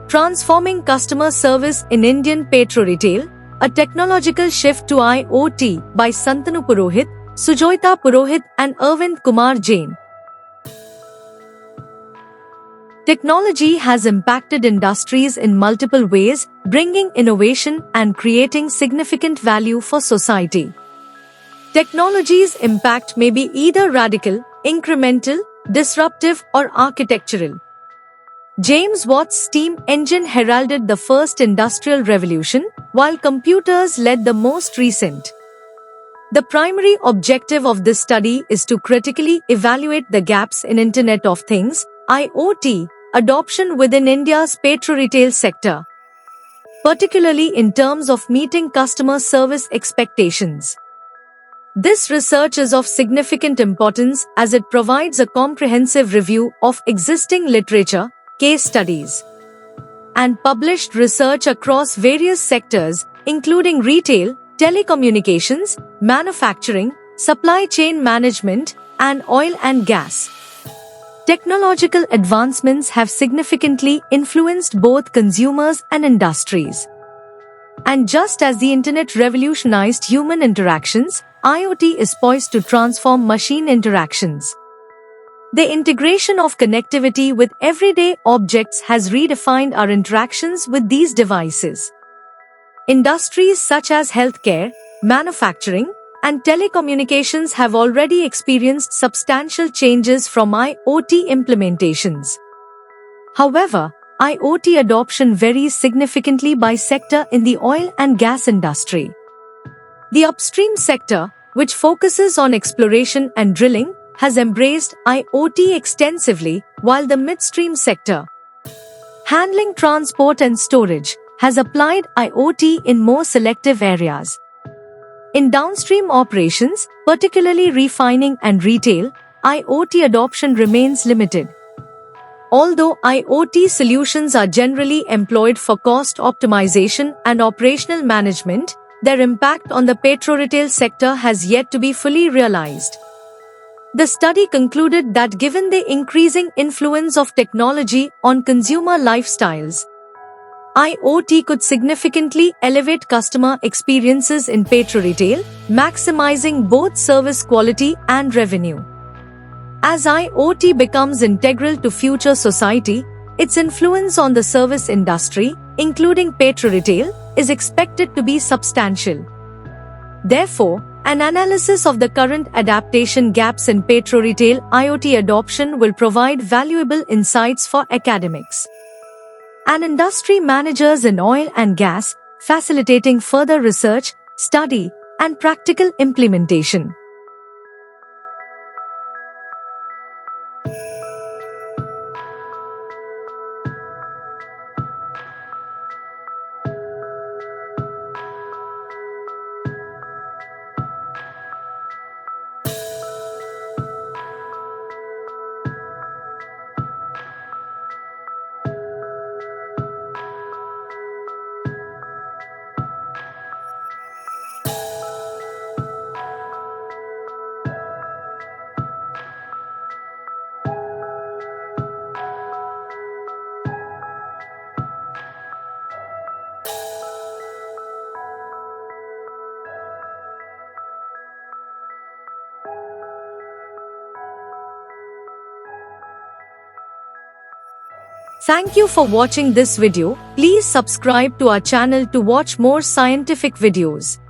Transforming Customer Service in Indian Petro Retail, A Technological Shift to IoT by Santanu Purohit, Sujoita Purohit and Arvind Kumar Jain. Technology has impacted industries in multiple ways, bringing innovation and creating significant value for society. Technology's impact may be either radical, incremental, disruptive, or architectural. James Watt's steam engine heralded the first industrial revolution, while computers led the most recent. The primary objective of this study is to critically evaluate the gaps in Internet of Things (IoT) adoption within India's petro retail sector, particularly in terms of meeting customer service expectations. This research is of significant importance as it provides a comprehensive review of existing literature, case studies, and published research across various sectors, including retail, telecommunications, manufacturing, supply chain management, and oil and gas. Technological advancements have significantly influenced both consumers and industries. And just as the Internet revolutionized human interactions, IoT is poised to transform machine interactions. The integration of connectivity with everyday objects has redefined our interactions with these devices. Industries such as healthcare, manufacturing, and telecommunications have already experienced substantial changes from IoT implementations. However, IoT adoption varies significantly by sector in the oil and gas industry. The upstream sector, which focuses on exploration and drilling, has embraced IoT extensively, while the midstream sector, handling transport and storage, has applied IoT in more selective areas. In downstream operations, particularly refining and retail, IoT adoption remains limited. Although IoT solutions are generally employed for cost optimization and operational management, their impact on the petro retail sector has yet to be fully realized. The study concluded that given the increasing influence of technology on consumer lifestyles, IoT could significantly elevate customer experiences in petro retail, maximizing both service quality and revenue. As IoT becomes integral to future society, its influence on the service industry, including petro retail, is expected to be substantial. Therefore, an analysis of the current adaptation gaps in petro retail IoT adoption will provide valuable insights for academics and industry managers in oil and gas, facilitating further research, study, and practical implementation. Thank you for watching this video. Please subscribe to our channel to watch more scientific videos.